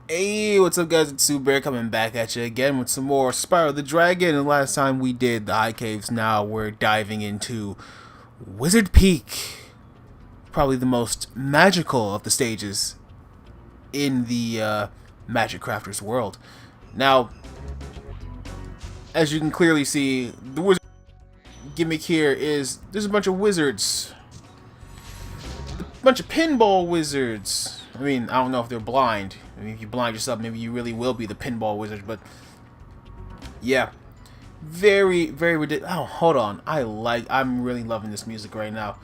Hey, what's up guys, it's Sue Bear coming back at you again with some more Spyro the Dragon, and last time we did the High Caves, now we're diving into Wizard Peak. Probably the most magical of the stages in the Magic Crafters world. Now, as you can clearly see, the wizard gimmick here is there's a bunch of wizards. A bunch of pinball wizards. I mean, I don't know if they're blind. I mean, if you blind yourself, maybe you really will be the pinball wizard, but yeah. Very, very ridiculous. Oh, hold on. I'm really loving this music right now.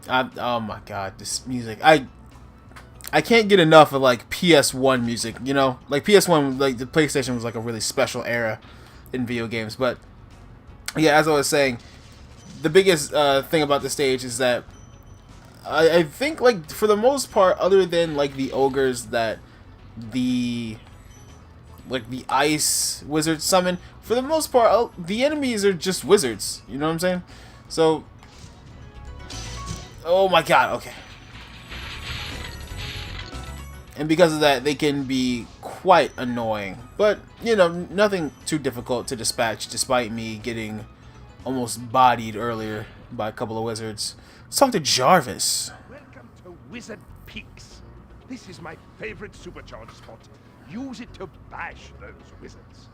Oh my god, this music. I can't get enough of like PS1 music, you know? Like PS1, like the PlayStation was like a really special era in video games, but yeah, as I was saying, the biggest thing about the stage is that I think, like, for the most part, other than like the ogres that the ice wizards summon, for the most part, the enemies are just wizards. You know what I'm saying? So, oh my god, okay. And because of that, they can be quite annoying. But, you know, nothing too difficult to dispatch, despite me getting almost bodied earlier by a couple of wizards. Let's talk to Jarvis. Welcome to Wizard Peaks. This is my favorite supercharge spot. Use it to bash those wizards.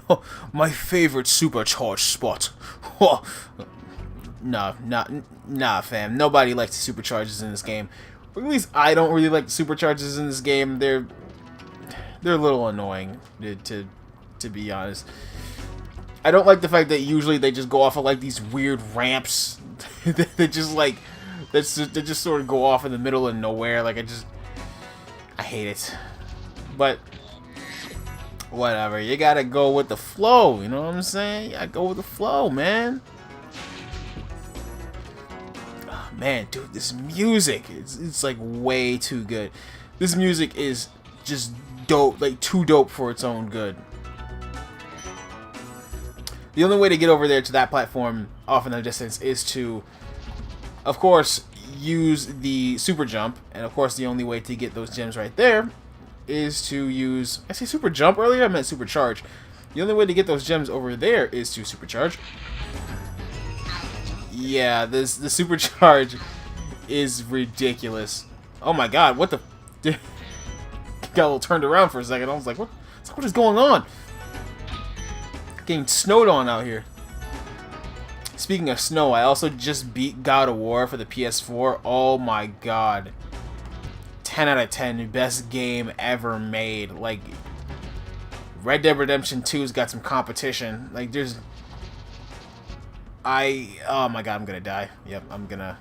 Oh, my favorite supercharged spot. Oh, nah, fam. Nobody likes the supercharges in this game. Or at least I don't really like the supercharges in this game. They're a little annoying, to be honest. I don't like the fact that usually they just go off of like these weird ramps. They just like they just sort of go off in the middle of nowhere. Like I hate it. But whatever, you gotta go with the flow. You know what I'm saying? You gotta go with the flow, man. Oh, man, dude, this music it's like way too good. This music is just dope, like too dope for its own good. The only way to get over there to that platform off in the distance is to, of course, use the super jump. And of course, the only way to get those gems right there is to use... I say super jump earlier? I meant supercharge. The only way to get those gems over there is to supercharge. Yeah, the supercharge is ridiculous. Oh my god, what the... Got a little turned around for a second. I was like, what is going on? Getting snowed on out here. Speaking of snow, I also just beat God of War for the PS4. Oh my god. 10 out of 10. Best game ever made. Like, Red Dead Redemption 2's got some competition. Like, there's... Oh my god, I'm gonna die. Yep, I'm gonna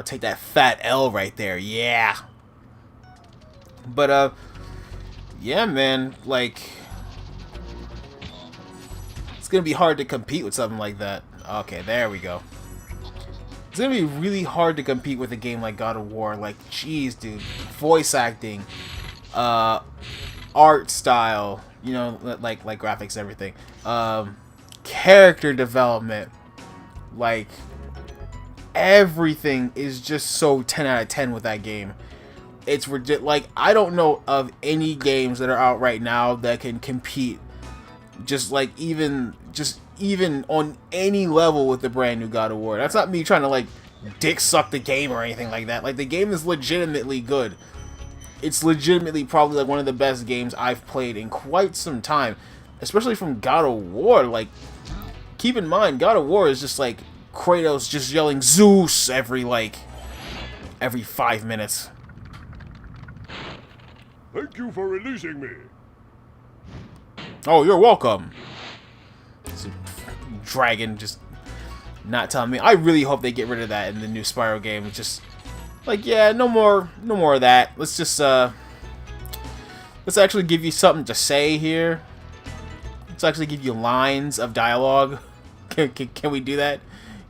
take that fat L right there. Yeah. But, yeah, man. Like... It's gonna be hard to compete with something like that. Okay, there we go. It's gonna be really hard to compete with a game like God of War. Like, jeez, dude, voice acting, art style, you know, like graphics, everything, character development, like everything is just so 10 out of 10 with that game. It's like, I don't know of any games that are out right now that can compete. Just like even on any level with the brand new God of War. That's not me trying to like dick suck the game or anything like that. Like, the game is legitimately good. It's legitimately probably like one of the best games I've played in quite some time, especially from God of War. Like, keep in mind, God of War is just like Kratos just yelling Zeus every 5 minutes. Thank you for releasing me. Oh, you're welcome. It's a dragon just not telling me. I really hope they get rid of that in the new Spyro game. It's just like, yeah, no more of that. Let's just let's actually give you something to say here. Let's actually give you lines of dialogue. Can we do that?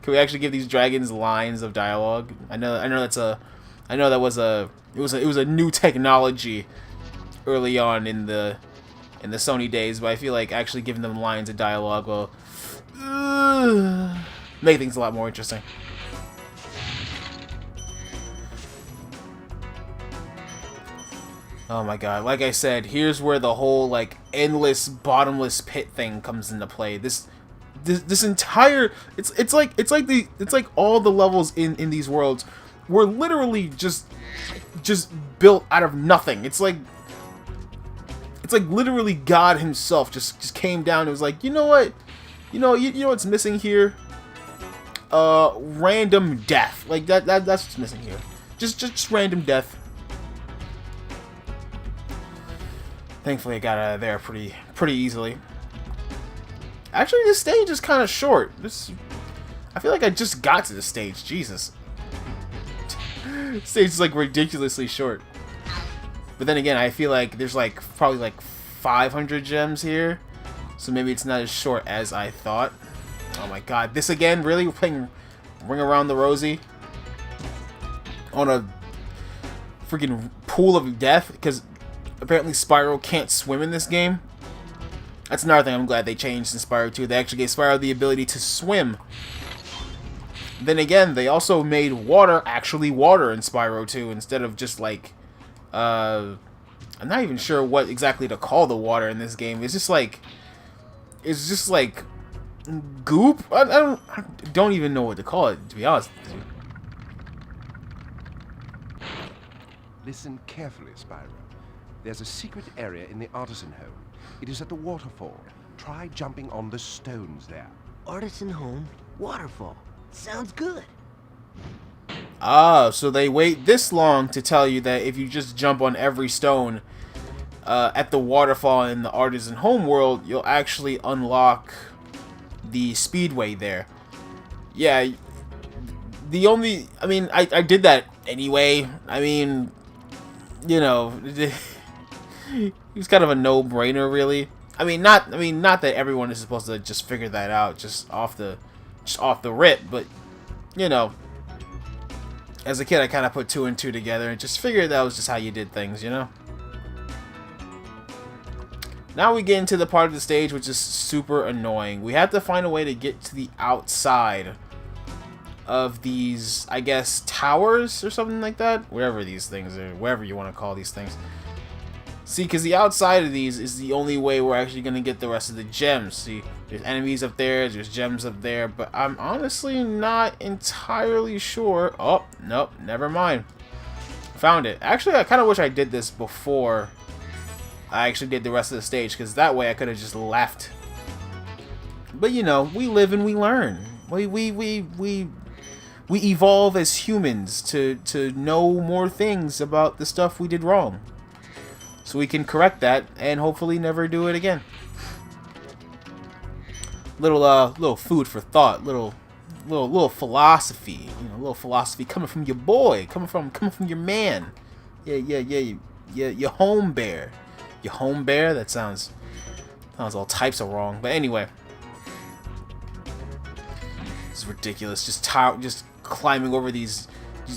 Can we actually give these dragons lines of dialogue? I know that was a new technology early on in the Sony days, but I feel like actually giving them lines of dialogue will make things a lot more interesting. Oh my god! Like I said, here's where the whole like endless, bottomless pit thing comes into play. This entire it's like all the levels in these worlds were literally just built out of nothing. It's like literally God himself just came down and was like, you know what? You know what's missing here? Random death. Like that's what's missing here. Just random death. Thankfully I got out of there pretty easily. Actually, this stage is kind of short. I feel like I just got to this stage. Jesus. This stage is like ridiculously short. But then again, I feel like there's like probably like 500 gems here. So maybe it's not as short as I thought. Oh my god. This again? Really? We're playing Ring Around the Rosie? On a freaking pool of death? Because apparently Spyro can't swim in this game. That's another thing I'm glad they changed in Spyro 2. They actually gave Spyro the ability to swim. Then again, they also made water actually water in Spyro 2 instead of just like, I'm not even sure what exactly to call the water in this game. It's just like goop. I don't even know what to call it, to be honest with you. Listen carefully, Spyro. There's a secret area in the artisan home. It is at the waterfall. Try jumping on the stones there. Artisan home, waterfall. Sounds good. Ah, so they wait this long to tell you that if you just jump on every stone at the waterfall in the artisan home world, you'll actually unlock the speedway there. Yeah, I did that anyway. I mean, you know, it was kind of a no-brainer, really. I mean, not that everyone is supposed to just figure that out just off the rip, but you know, as a kid, I kind of put two and two together and just figured that was just how you did things, you know. Now we get into the part of the stage which is super annoying. We have to find a way to get to the outside of these, I guess, towers or something like that. Wherever these things are, whatever you want to call these things. See, because the outside of these is the only way we're actually going to get the rest of the gems. See, there's enemies up there, there's gems up there, but I'm honestly not entirely sure. Oh, nope, never mind. Found it. Actually, I kind of wish I did this before I actually did the rest of the stage, because that way I could have just left. But you know, we live and we learn. We evolve as humans to know more things about the stuff we did wrong, so we can correct that and hopefully never do it again. Little food for thought, little philosophy, you know, little philosophy coming from your boy, coming from your man. Yeah, your home bear. Your home bear? That sounds all types of wrong. But anyway, it's ridiculous. Just climbing over these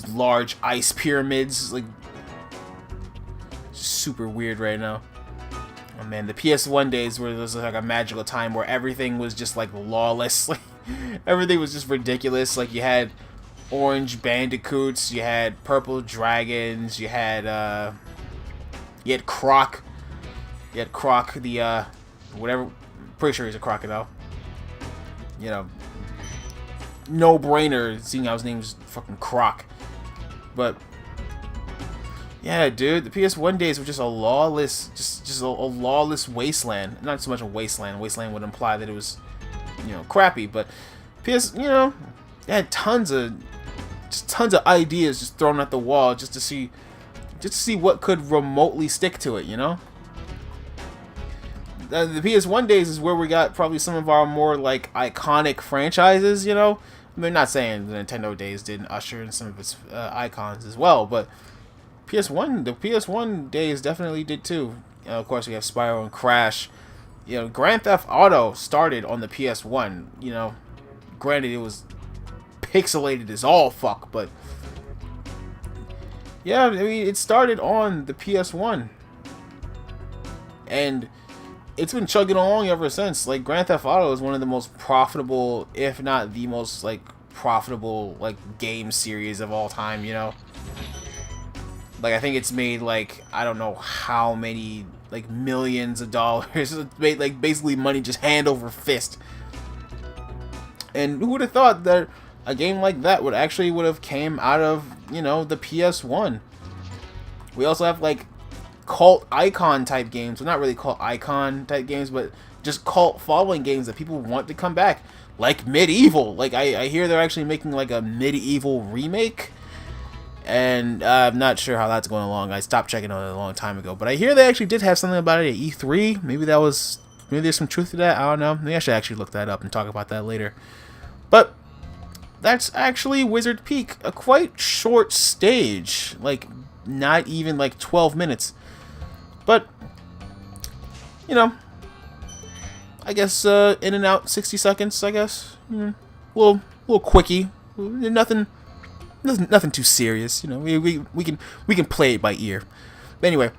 large ice pyramids, like, super weird right now. Oh man, the PS1 days where there was like a magical time where everything was just like lawless. Like, everything was just ridiculous. Like, you had orange bandicoots, you had purple dragons, you had Croc. You had Croc, the whatever, pretty sure he's a crocodile. You know, no brainer seeing how his name's fucking Croc. But yeah, dude, the PS1 days were just a lawless, just a lawless wasteland. Not so much a wasteland. Wasteland would imply that it was, you know, crappy. But you know, they had tons of ideas just thrown at the wall just to see what could remotely stick to it. You know, the PS1 days is where we got probably some of our more like iconic franchises. You know, I mean, not saying the Nintendo days didn't usher in some of its icons as well, but the PS1 days definitely did too. You know, of course, we have Spyro and Crash. You know, Grand Theft Auto started on the PS1. You know, granted it was pixelated as all fuck, but yeah, I mean, it started on the PS1, and it's been chugging along ever since. Like, Grand Theft Auto is one of the most profitable, if not the most like profitable, like game series of all time. You know. Like, I think it's made, like, I don't know how many, like, millions of dollars. It's made, like, basically money just hand over fist. And who would have thought that a game like that would have came out of, you know, the PS1? We also have, like, cult icon type games. Well, not really cult icon type games, but just cult following games that people want to come back. Like Medieval. Like, I hear they're actually making, like, a Medieval remake. And I'm not sure how that's going along. I stopped checking on it a long time ago. But I hear they actually did have something about it at E3. Maybe there's some truth to that. I don't know. Maybe I should actually look that up and talk about that later. But that's actually Wizard Peak. A quite short stage. Like, not even like 12 minutes. But, you know, I guess in and out 60 seconds, I guess. Little quickie. Nothing too serious, you know. We can play it by ear. But anyway,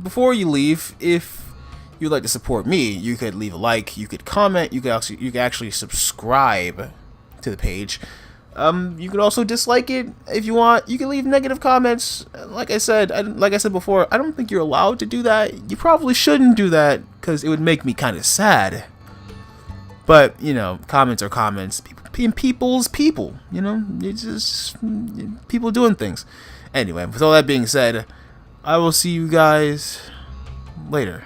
before you leave, if you'd like to support me, you could leave a like, you could comment, you could actually subscribe to the page. You could also dislike it if you want. You can leave negative comments. Like I said before, I don't think you're allowed to do that. You probably shouldn't do that because it would make me kind of sad. But, you know, comments are comments. People's people, you know, it's just people doing things. Anyway, with all that being said, I will see you guys later.